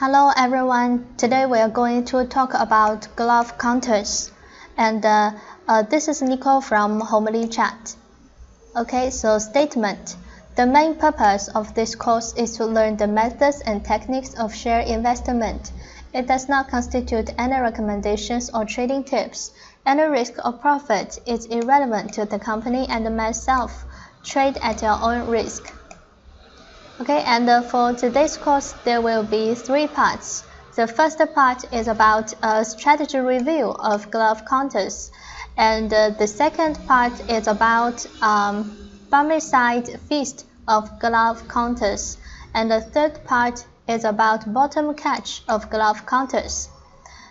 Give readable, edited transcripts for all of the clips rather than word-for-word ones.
Hello everyone, today we are going to talk about glove counters, and this is Nicole from Homely Chat. Okay, so statement. The main purpose of this course is to learn the methods and techniques of share investment. It does not constitute any recommendations or trading tips. Any risk or profit is irrelevant to the company and myself. Trade at your own risk. Okay, and for today's course, there will be 3 parts. The first part is about a strategy review of glove counters, and the second part is about Barmecide feast of glove counters, and the third part is about bottom catch of glove counters.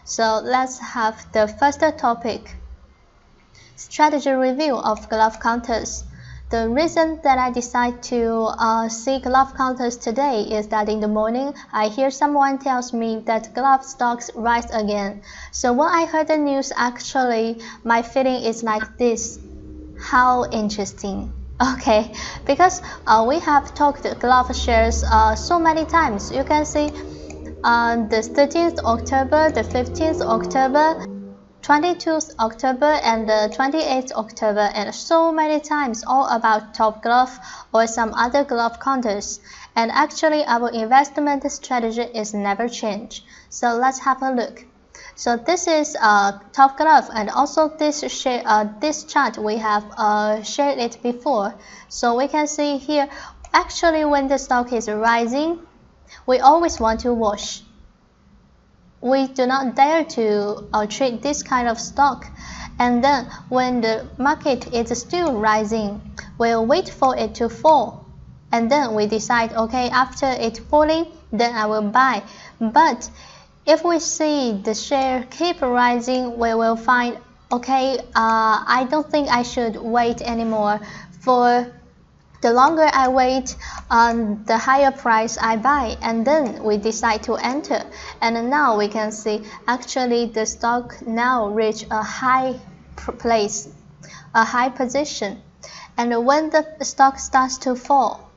So let's have the first topic, strategy review of glove counters. The reason that I decided to see glove counters today is that in the morning I hear someone tells me that glove stocks rise again. So when I heard the news, actually my feeling is like this. How interesting. Okay, because we have talked glove shares so many times. You can see the 13th October, the 15th October, 22nd October and 28th October, and so many times all about Top Glove or some other glove counters. And actually our investment strategy is never changed. So let's have a look. So this is Top Glove, and also this chart we have shared it before. So we can see here, actually when the stock is rising, we always want to watch. We do not dare to trade this kind of stock, and then when the market is still rising, we'll wait for it to fall, and then we decide, okay, after it falling, then I will buy. But if we see the share keep rising, we will find, okay, I don't think I should wait anymore. For the longer I wait, the higher price I buy, and then we decide to enter. And now we can see actually the stock now reach a high place, a high position. And when the stock starts to fall,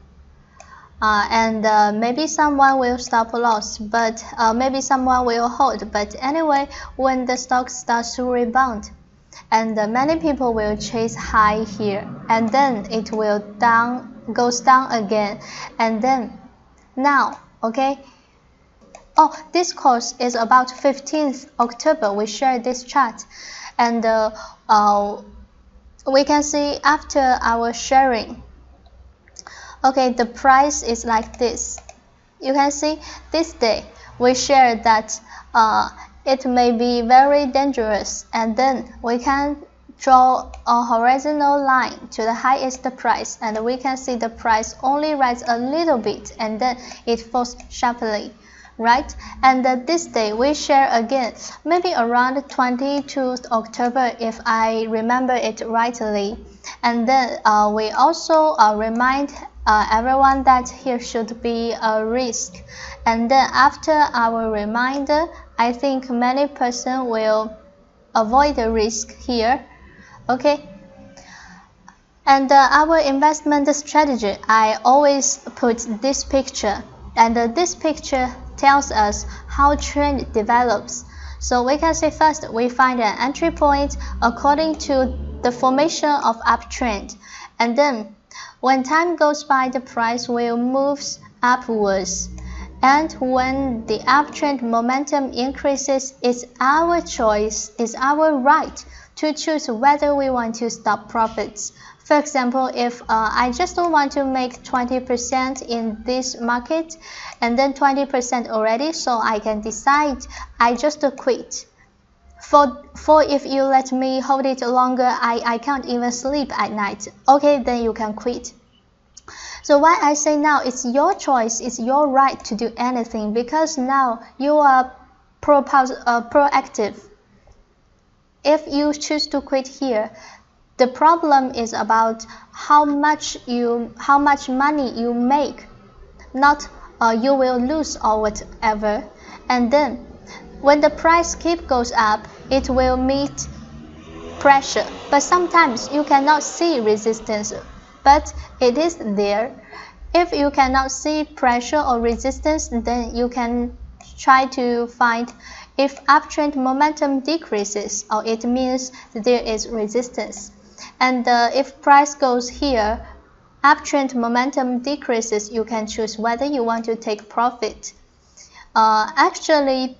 maybe someone will stop loss, but maybe someone will hold. But anyway, when the stock starts to rebound, and many people will chase high here, and then it will goes down again, and then now, okay. Oh, this course is about 15th October. We share this chart, and we can see after our sharing, okay, the price is like this. You can see this day we share that it may be very dangerous, and then we can draw a horizontal line to the highest price, and we can see the price only rise a little bit and then it falls sharply, right? And this day we share again, maybe around 22nd October if I remember it rightly. And then we also remind everyone that here should be a risk. And then after our reminder, I think many persons will avoid the risk here. Okay. And our investment strategy, I always put this picture, and this picture tells us how trend develops. So we can say first we find an entry point according to the formation of uptrend, and then when time goes by, the price will move upwards. And when the uptrend momentum increases, it's our choice, it's our right to choose whether we want to stop profits. For example, if I just want to make 20% in this market, and then 20% already, so I can decide I just quit. For if you let me hold it longer, I can't even sleep at night. Okay, then you can quit. So why I say now it's your choice, it's your right to do anything, because now you are proactive. If you choose to quit here, the problem is about how much money you make, not you will lose or whatever. And then when the price goes up, it will meet pressure, but sometimes you cannot see resistance, but it is there. If you cannot see pressure or resistance, then you can try to find if uptrend momentum decreases, or it means there is resistance. And if price goes here, uptrend momentum decreases, you can choose whether you want to take profit. Actually,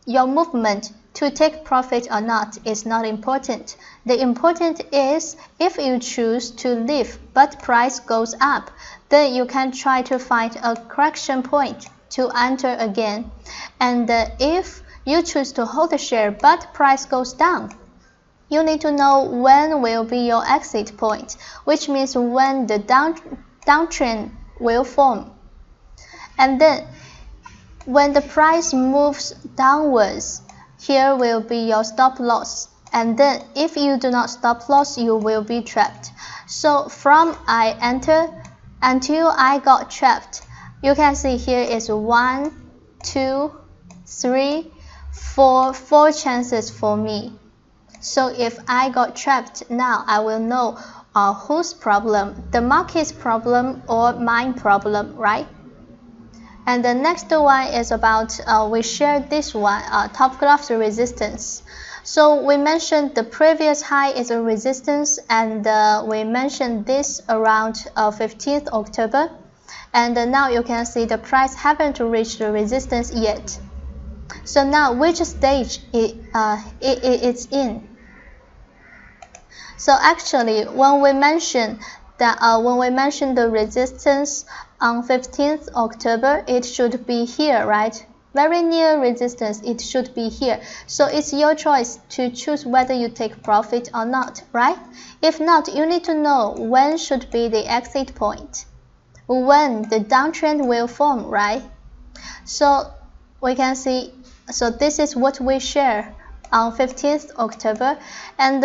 your movement to take profit or not is not important. The important is if you choose to leave but price goes up, then you can try to find a correction point to enter again. And if you choose to hold the share but price goes down, you need to know when will be your exit point, which means when the downtrend will form. And then when the price moves downwards, here will be your stop loss. And then if you do not stop loss, you will be trapped. So from I enter until I got trapped, you can see here is 1, 2, 3, 4 chances for me. So if I got trapped, now I will know whose problem, the market's problem or mine problem, right? And the next one is about, we shared this one, top graph resistance. So we mentioned the previous high is a resistance, and we mentioned this around 15th October. And now you can see the price haven't reached the resistance yet. So now which stage it's in? So actually, when we mention the resistance on 15th October, it should be here, right? Very near resistance, it should be here. So it's your choice to choose whether you take profit or not, right? If not, you need to know when should be the exit point, when the downtrend will form, right? So we can see, so this is what we share on 15th October, and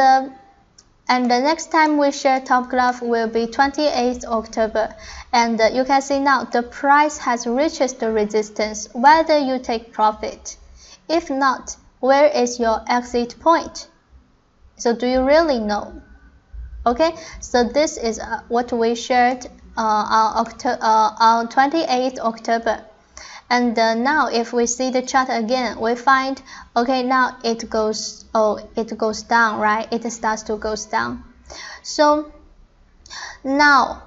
the next time we share top graph will be 28th October. And you can see now the price has reached the resistance, whether you take profit. If not, where is your exit point? So do you really know? Okay, so this is what we shared on 28th October. And now if we see the chart again, we find, okay, now it goes down, right? It starts to go down. So now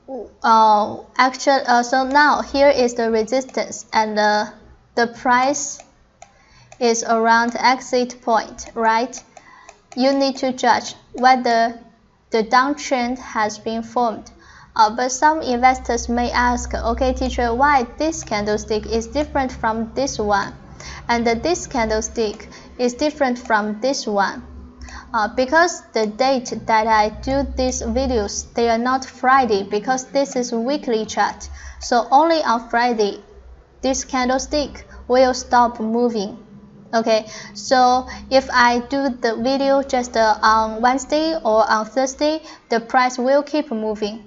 so now here is the resistance, and the price is around exit point, right? You need to judge whether the downtrend has been formed. But some investors may ask, okay teacher, why this candlestick is different from this one, and this candlestick is different from this one? Because the date that I do these videos, they are not Friday, because this is weekly chart. So only on Friday, this candlestick will stop moving. Okay, so if I do the video just on Wednesday or on Thursday, the price will keep moving.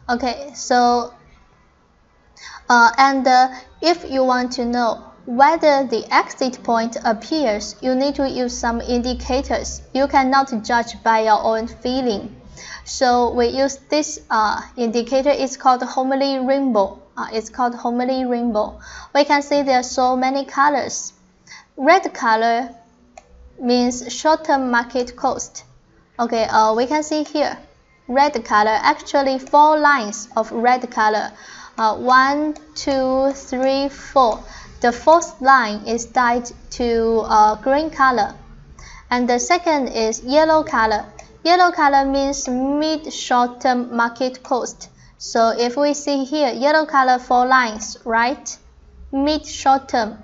Okay, so if you want to know whether the exit point appears, you need to use some indicators. You cannot judge by your own feeling. So we use this indicator. It's called Homely Rainbow. We can see there are so many colors. Red color means short-term market cost. Okay, we can see here. Red color, actually 4 lines of red color, 1, 2, 3, 4. The 4th line is dyed to green color, and the second is yellow color. Yellow color means mid short-term market cost. So if we see here, yellow color 4 lines, right? Mid short-term.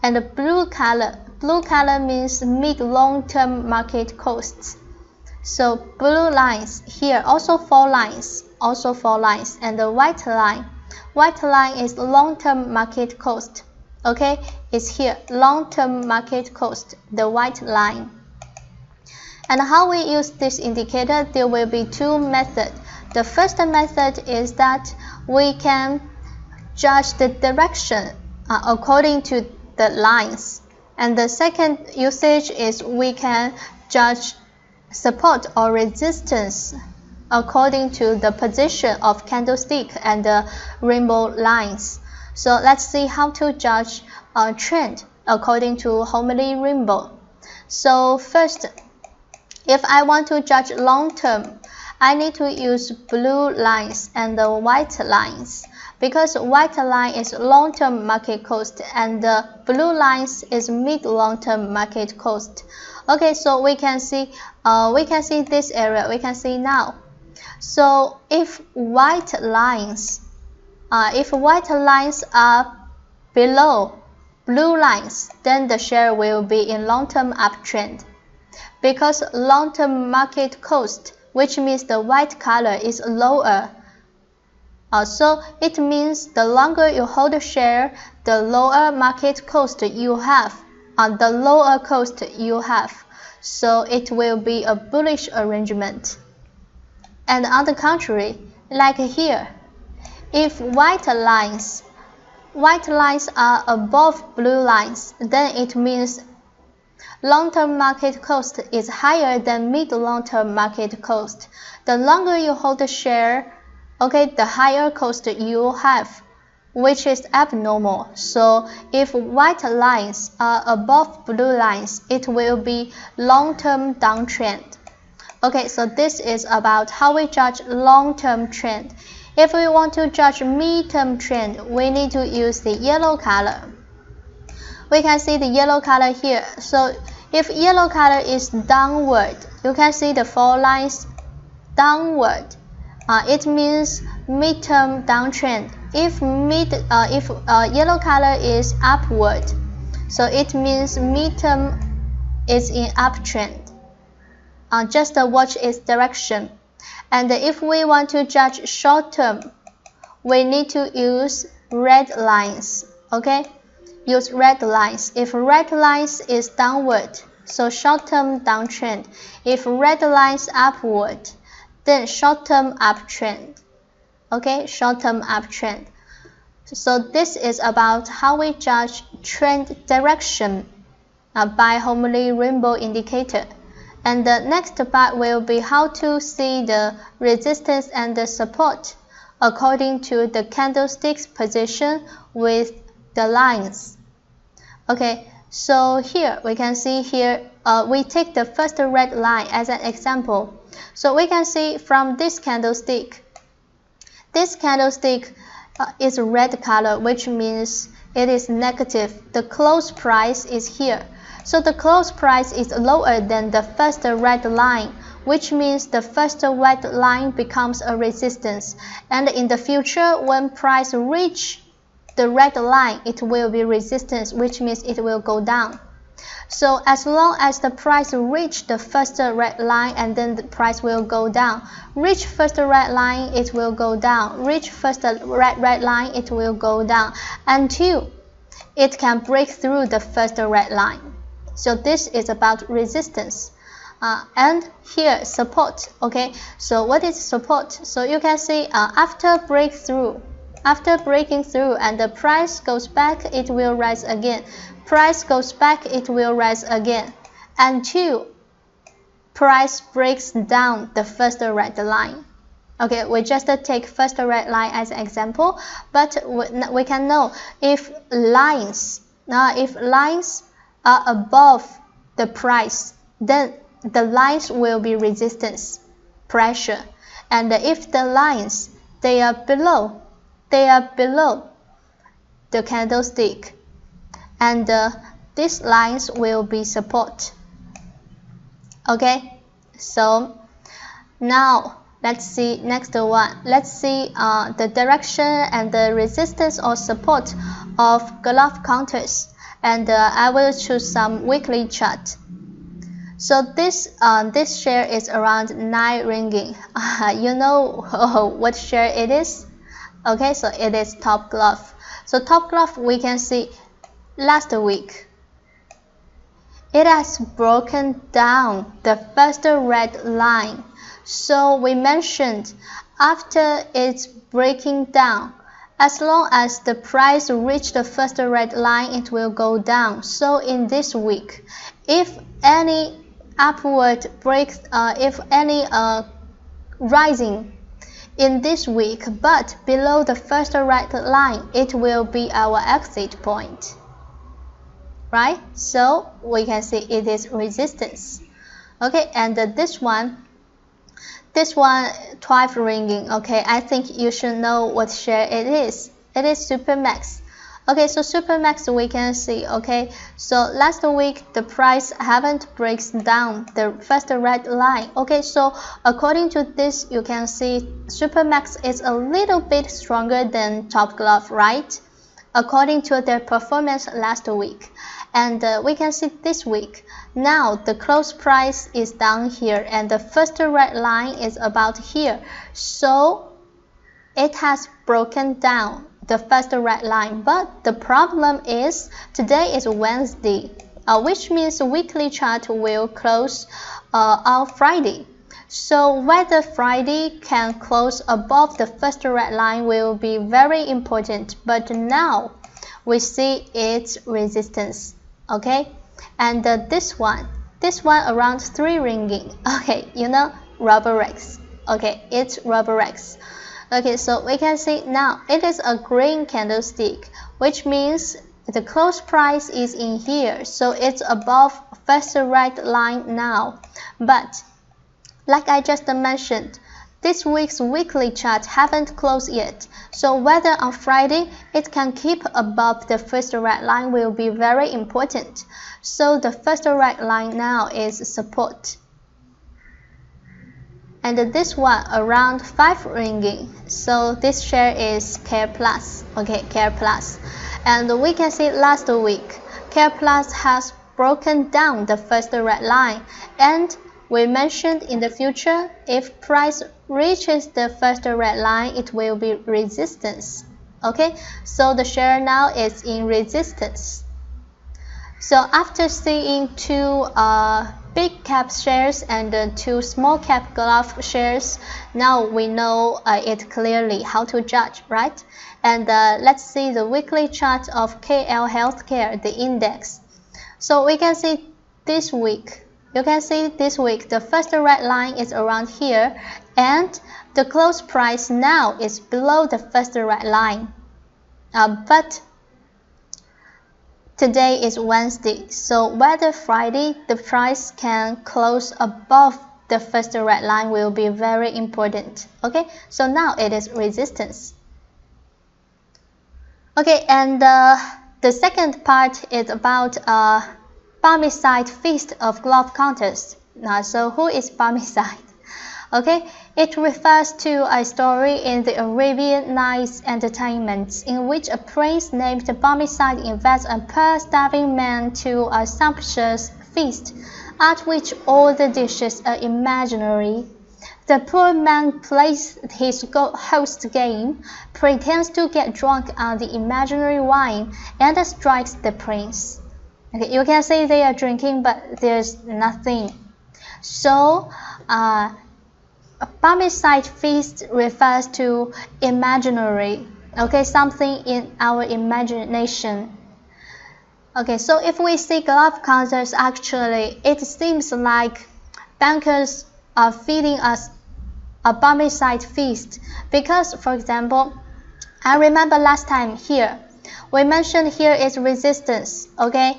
And the blue color means mid long-term market costs. So blue lines here, also 4 lines, and the white line is long-term market cost. Okay, it's here, long-term market cost, the white line. And how we use this indicator, there will be 2 methods. The first method is that we can judge the direction according to the lines. And the second usage is we can judge support or resistance according to the position of candlestick and the rainbow lines. So let's see how to judge a trend according to Homely Rainbow. So first, if I want to judge long term, I need to use blue lines and the white lines, because white line is long-term market cost and the blue lines is mid-long-term market cost. Okay, so we can see this area. We can see now. So if white lines are below blue lines, then the share will be in long-term uptrend, because long-term market cost, which means the white color, is lower. So it means the longer you hold the share, the lower market cost you have, so it will be a bullish arrangement. And on the contrary, like here, if white lines are above blue lines, then it means long-term market cost is higher than mid-long-term market cost. The longer you hold the share, okay, the higher cost you have, which is abnormal. So if white lines are above blue lines, it will be long-term downtrend. Okay, so this is about how we judge long-term trend. If we want to judge mid-term trend, we need to use the yellow color. We can see the yellow color here. So if yellow color is downward, you can see the 4 lines downward. It means mid-term downtrend. If yellow color is upward, so it means mid-term is in uptrend. Just watch its direction. And if we want to judge short-term, we need to use red lines. Okay, use red lines. If red lines is downward, so short-term downtrend. If red lines upward, then short-term uptrend. Okay, short-term uptrend. So this is about how we judge trend direction by Homely Rainbow indicator. And the next part will be how to see the resistance and the support according to the candlestick's position with the lines. Okay, so here we can see here, we take the first red line as an example. So we can see from this candlestick is red color, which means it is negative. The close price is here. So the close price is lower than the first red line, which means the first red line becomes a resistance. And in the future, when price reach the red line, it will be resistance, which means it will go down. So as long as the price reach the first red line, and then the price will go down. Reach first red line, it will go down. Reach first red line, it will go down until it can break through the first red line. So this is about resistance. And here support. Okay, so what is support? So you can see after breaking through and the price goes back, it will rise again. Price goes back, it will rise again until price breaks down the first red line. Okay, we just take first red line as an example, but we can know if lines are above the price, then the lines will be resistance, pressure. And if the lines they are below the candlestick, and these lines will be support. Okay, so now let's see next one. Let's see the direction and the resistance or support of Galoff counters, and I will choose some weekly chart. So this share is around 9 ringgit. You know what share it is? Okay, so it is Top Glove. So Top Glove, we can see last week it has broken down the first red line. So we mentioned after it's breaking down, as long as the price reaches the first red line, it will go down. So in this week, if any upward breaks, if any rising in this week, but below the first red line, it will be our exit point, right? So we can see it is resistance. Okay, and this one 12 ringing. Okay, I think you should know what share it is. It is Supermax. Okay, so Supermax we can see. Okay, so last week the price haven't breaks down the first red line. Okay, so according to this, you can see Supermax is a little bit stronger than Top Glove, right? According to their performance last week. And we can see this week. Now the close price is down here and the first red line is about here. So it has broken down the first red line. But the problem is today is Wednesday, which means the weekly chart will close on Friday. So whether Friday can close above the first red line will be very important. But now we see its resistance. Okay, and this one around 3 ringing. Okay, you know, Rubber X. Okay, it's Rubber X. Okay, so we can see now it is a green candlestick, which means the close price is in here, so it's above first red line now. But like I just mentioned, this week's weekly chart haven't closed yet, so whether on Friday it can keep above the first red line will be very important. So the first red line now is support. And this one around 5 ringing. So this share is Care Plus. Okay, Care Plus. And we can see last week, Care Plus has broken down the first red line. And we mentioned in the future, if price reaches the first red line, it will be resistance. Okay, so the share now is in resistance. So after seeing 2 big cap shares and 2 small cap glove shares, now we know it clearly how to judge, right? And let's see the weekly chart of KL Healthcare, the index. So we can see this week. You can see this week the first red line is around here and the close price now is below the first red line. But today is Wednesday, so whether Friday the price can close above the first red line will be very important. Okay, so now it is resistance. Okay, and the second part is about Barmecide Feast of Glove Counters. So who is Barmecide? Okay, it refers to a story in the Arabian Nights Entertainment in which a prince named Barmecide invites a poor starving man to a sumptuous feast at which all the dishes are imaginary. The poor man plays his host game, pretends to get drunk on the imaginary wine, and strikes the prince. Okay, you can see they are drinking, but there's nothing. So, Barmecide feast refers to imaginary, okay, something in our imagination. Okay, so if we see glove counters, actually, it seems like bankers are feeding us a Barmecide feast. Because, for example, I remember last time here, we mentioned here is resistance, okay,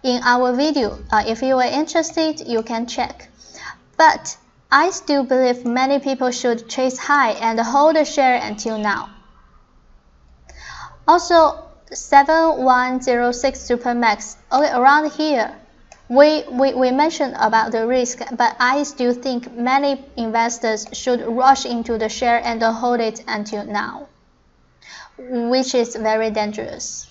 in our video. If you are interested, you can check. But I still believe many people should chase high and hold a share until now. Also, 7106 Supermax, okay, around here, we mentioned about the risk, but I still think many investors should rush into the share and hold it until now, which is very dangerous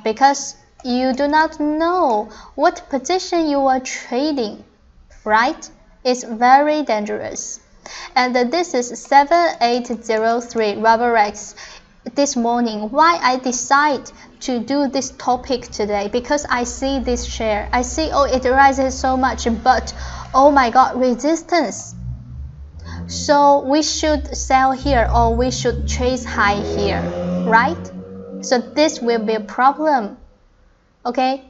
because you do not know what position you are trading, right? It's very dangerous. And this is 7803 Rubber X. This morning, why I decide to do this topic today, because I see this share, I see, oh, it rises so much, but oh my god, resistance. So we should sell here or we should chase high here, right? So this will be a problem. Okay,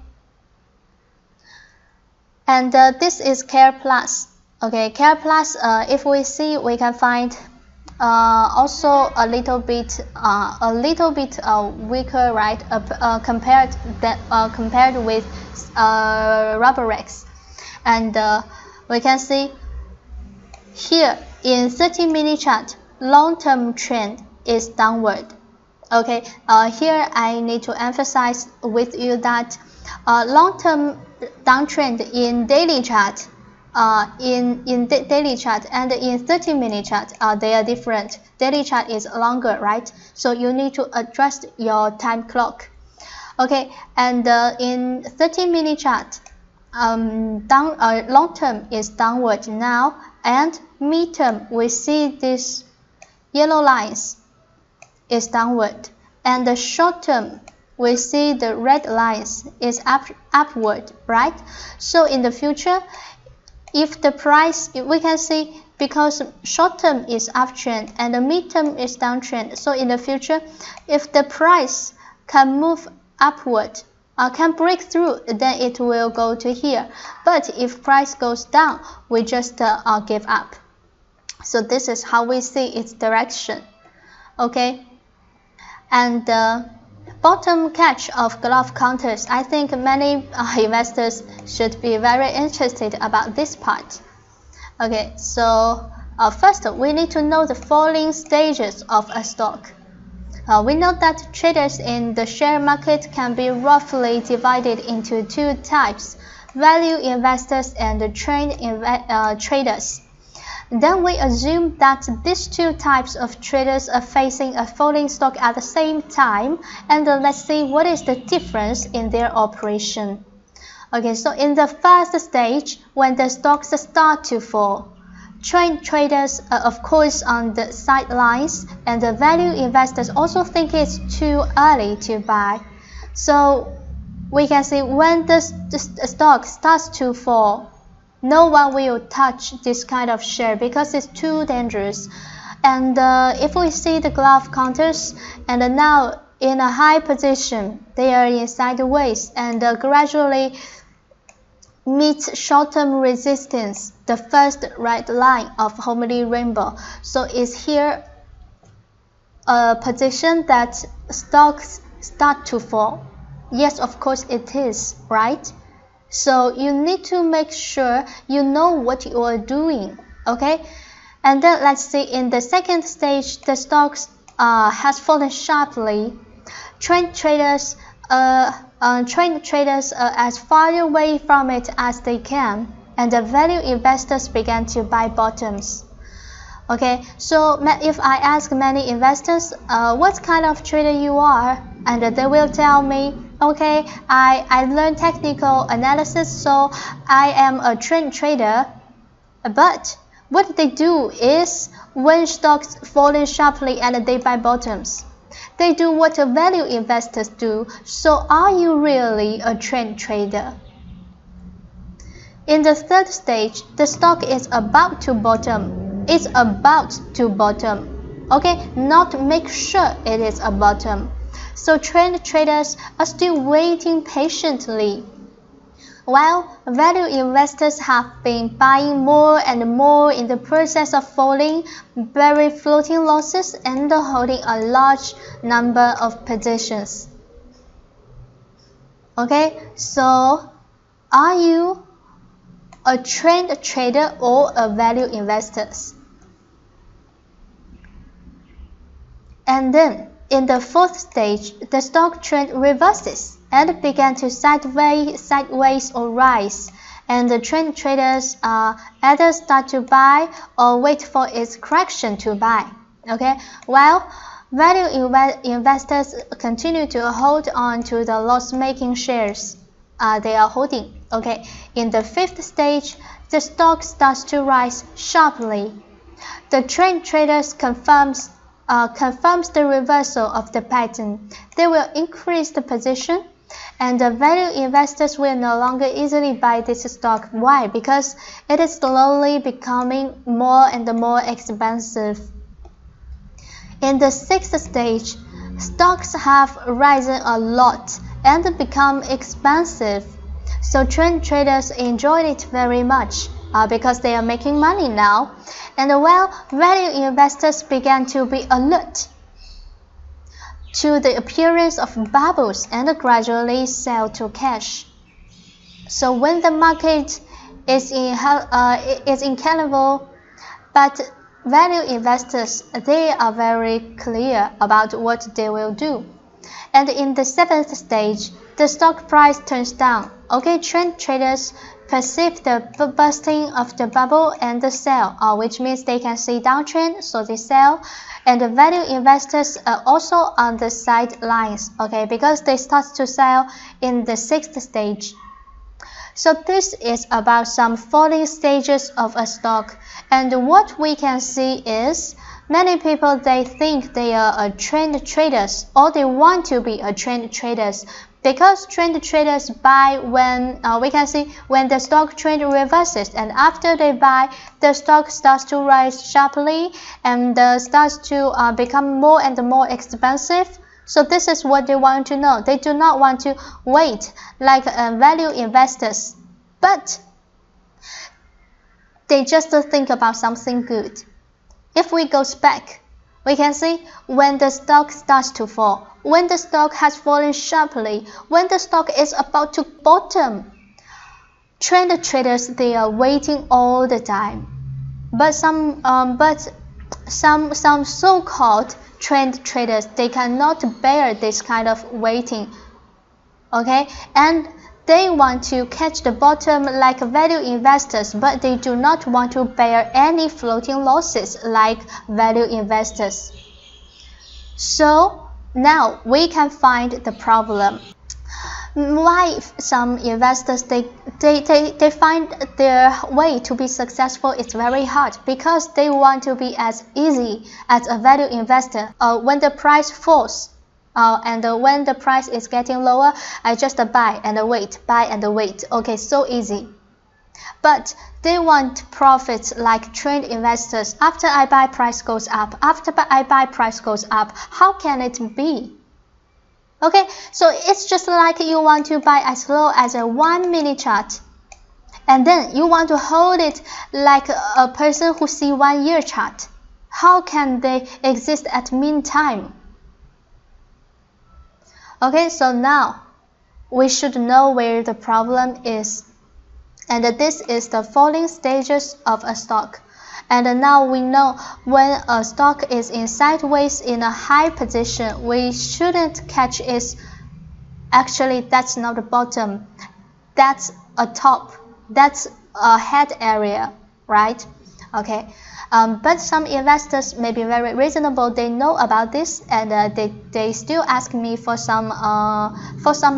and this is Care Plus. Okay, Care Plus, if we see, we can find also a little bit weaker, right? Compared with Roborex, and we can see here in 30-minute chart, long-term trend is downward. Okay, here I need to emphasize with you that long-term downtrend in daily chart, daily chart and in 30-minute chart, they are different. Daily chart is longer, right? So you need to adjust your time clock. Okay, and in 30-minute chart, long-term is downward now, and mid-term we see this yellow lines is downward, and the short-term we see the red lines is upward, right? So in the future, if the price, we can see, because short-term is uptrend and the mid-term is downtrend, so in the future, if the price can move upward, can break through, then it will go to here. But if price goes down, we just give up. So this is how we see its direction. Okay, and bottom catch of glove counters, I think many investors should be very interested about this part. Okay, so first we need to know the falling stages of a stock. We know that traders in the share market can be roughly divided into two types: value investors and trend traders. Then we assume that these two types of traders are facing a falling stock at the same time, and let's see what is the difference in their operation. Okay, so in the first stage, when the stocks start to fall, trend traders are of course on the sidelines, and the value investors also think it's too early to buy. So we can see when the stock starts to fall, no one will touch this kind of share because it's too dangerous. And if we see the glove counters, and now in a high position, they are in sideways and gradually meet short-term resistance, the first red line of Homely Rainbow. So is here a position that stocks start to fall? Yes, of course it is, right? So you need to make sure you know what you are doing. Okay, and then let's see, in the second stage, the stocks has fallen sharply. Trend traders as far away from it as they can, and the value investors began to buy bottoms. Okay, so if I ask many investors what kind of trader you are, and they will tell me, okay, I learned technical analysis, so I am a trend trader. But what they do is, when stocks falling sharply and they buy bottoms, they do what value investors do. So are you really a trend trader? In the third stage, the stock is about to bottom. It's about to bottom. Okay, not make sure it is a bottom. So trend traders are still waiting patiently, while value investors have been buying more and more in the process of falling, very floating losses, and holding a large number of positions. Okay, so are you a trend trader or a value investor? And then in the fourth stage, the stock trend reverses and began to sideways or rise, and the trend traders either start to buy or wait for its correction to buy. Okay, while value investors continue to hold on to the loss-making shares they are holding. Okay, in the fifth stage, the stock starts to rise sharply. The trend traders confirms the reversal of the pattern. They will increase the position, and the value investors will no longer easily buy this stock. Why? Because it is slowly becoming more and more expensive. In the sixth stage, stocks have risen a lot and become expensive. So trend traders enjoyed it very much. because they are making money now. And well, value investors began to be alert to the appearance of bubbles and gradually sell to cash. So when the market is incalculable, but value investors, they are very clear about what they will do. And in the 7th stage, the stock price turns down. Okay, trend traders perceive the bursting of the bubble and the sell, which means they can see downtrend, so they sell. And the value investors are also on the sidelines, okay, because they start to sell in the 6th stage. So this is about some falling stages of a stock. And what we can see is many people, they think they are a trend traders, or they want to be a trend traders, because trend traders buy when we can see when the stock trend reverses, and after they buy, the stock starts to rise sharply and starts to become more and more expensive. So this is what they want to know. They do not want to wait like value investors, but they just think about something good. If we go back, we can see when the stock starts to fall, when the stock has fallen sharply, when the stock is about to bottom, trend traders, they are waiting all the time. But some so-called trend traders, they cannot bear this kind of waiting, okay, and they want to catch the bottom like value investors, but they do not want to bear any floating losses like value investors. So now we can find the problem. Why some investors they find their way to be successful is very hard, because they want to be as easy as a value investor. When the price falls, and when the price is getting lower, I just buy and wait, buy and wait. Okay, so easy. But they want profits like trend investors. After I buy, price goes up. After I buy, price goes up. How can it be? Okay, so it's just like you want to buy as low as a 1 minute chart, and then you want to hold it like a person who see 1 year chart. How can they exist at meantime? Okay, so now we should know where the problem is. And this is the falling stages of a stock. And now we know when a stock is in sideways in a high position, we shouldn't catch it. Actually, that's not the bottom. That's a top. That's a head area, right? Okay. But some investors may be very reasonable. They know about this, and they still ask me for some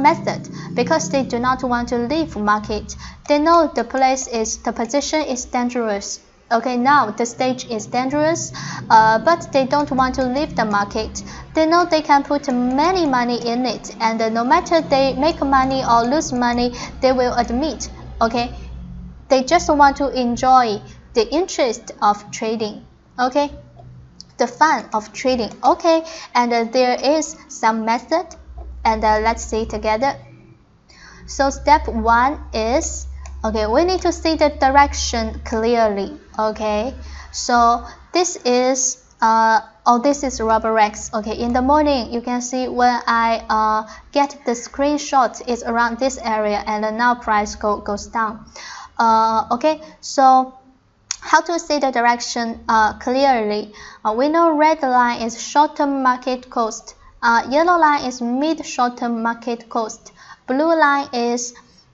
method, because they do not want to leave market. They know the position is dangerous. Okay, now the stage is dangerous, but they don't want to leave the market. They know they can put many money in it, and no matter they make money or lose money, they will admit. Okay, they just want to enjoy the interest of trading, okay, the fun of trading. Okay, and there is some method, and let's see together. So step 1 is, okay, we need to see the direction clearly. Okay, so this is this is Robert Rex. Okay, in the morning you can see when I get the screenshot, it's around this area, and now price goes down. Okay, so how to see the direction clearly? We know red line is short-term market cost, yellow line is mid-short-term market cost, blue line is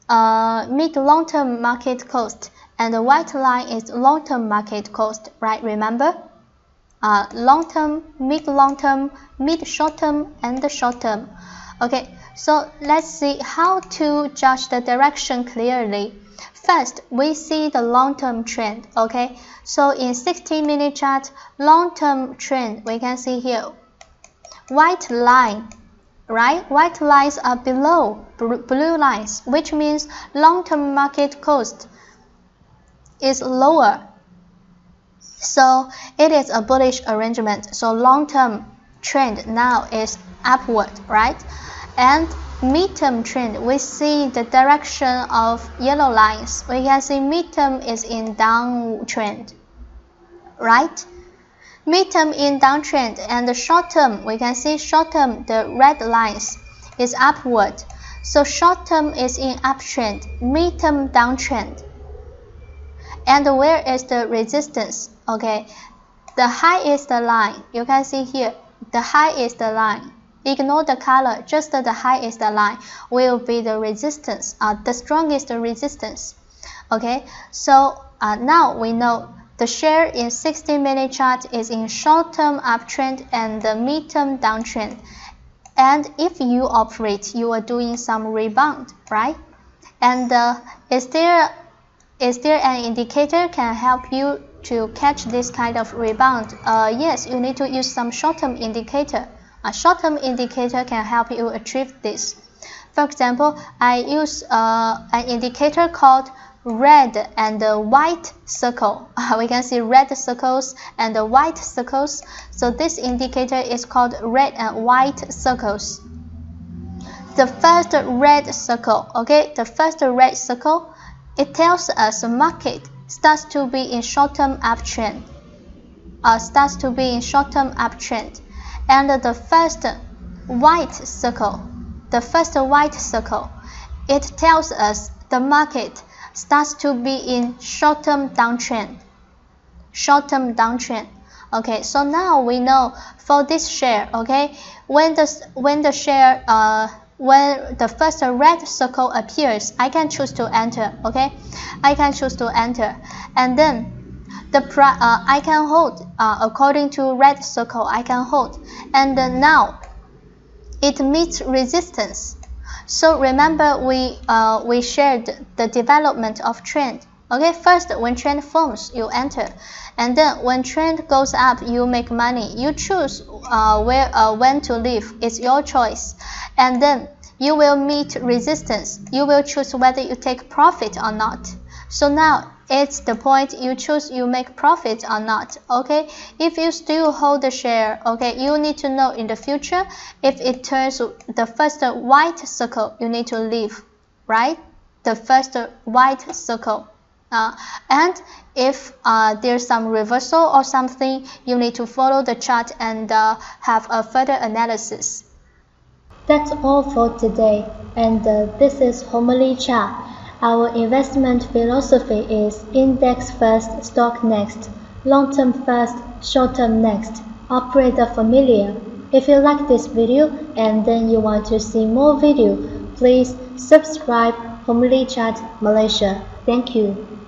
mid-long-term market cost, and the white line is long-term market cost, right? Remember? Long-term, mid-long-term, mid-short-term, and the short-term. Okay, so let's see how to judge the direction clearly. First, we see the long-term trend. Okay, so in 60-minute chart, long-term trend, we can see here white line, right? White lines are below blue lines, which means long-term market cost is lower. So it is a bullish arrangement. So long-term trend now is upward, right? And midterm trend, we see the direction of yellow lines. We can see midterm is in downtrend, right? Midterm in downtrend, and the short term, we can see short term, the red lines is upward. So short term is in uptrend, midterm downtrend. And where is the resistance? Okay, the high is the line. You can see here, the high is the line. Ignore the color, just the high is the line will be the resistance, the strongest resistance. Okay, so now we know the share in 60-minute chart is in short-term uptrend and the mid-term downtrend. And if you operate, you are doing some rebound, right? And is there an indicator can help you to catch this kind of rebound? Yes, you need to use some short-term indicator. A short-term indicator can help you achieve this. For example, I use an indicator called red and white circle. We can see red circles and white circles. So this indicator is called red and white circles. The first red circle, okay, the first red circle, it tells us the market starts to be in short-term uptrend. And the first white circle, it tells us the market starts to be in short-term downtrend. Okay, so now we know for this share, okay, when the first red circle appears, I can choose to enter, okay, and then I can hold according to red circle, I can hold, and now it meets resistance. So remember we shared the development of trend. Okay, first when trend forms, you enter, and then when trend goes up, you make money. You choose when to leave. It's your choice, and then you will meet resistance. You will choose whether you take profit or not. So now it's the point you choose, you make profit or not. Okay, if you still hold the share, okay, you need to know in the future if it turns the first white circle, you need to leave, right? The first white circle. And if there's some reversal or something, you need to follow the chart and have a further analysis. That's all for today, and this is Homely Chat. Our investment philosophy is index first, stock next, long-term first, short-term next. Operator familiar. If you like this video and then you want to see more video, please subscribe Homely Chat Malaysia. Thank you.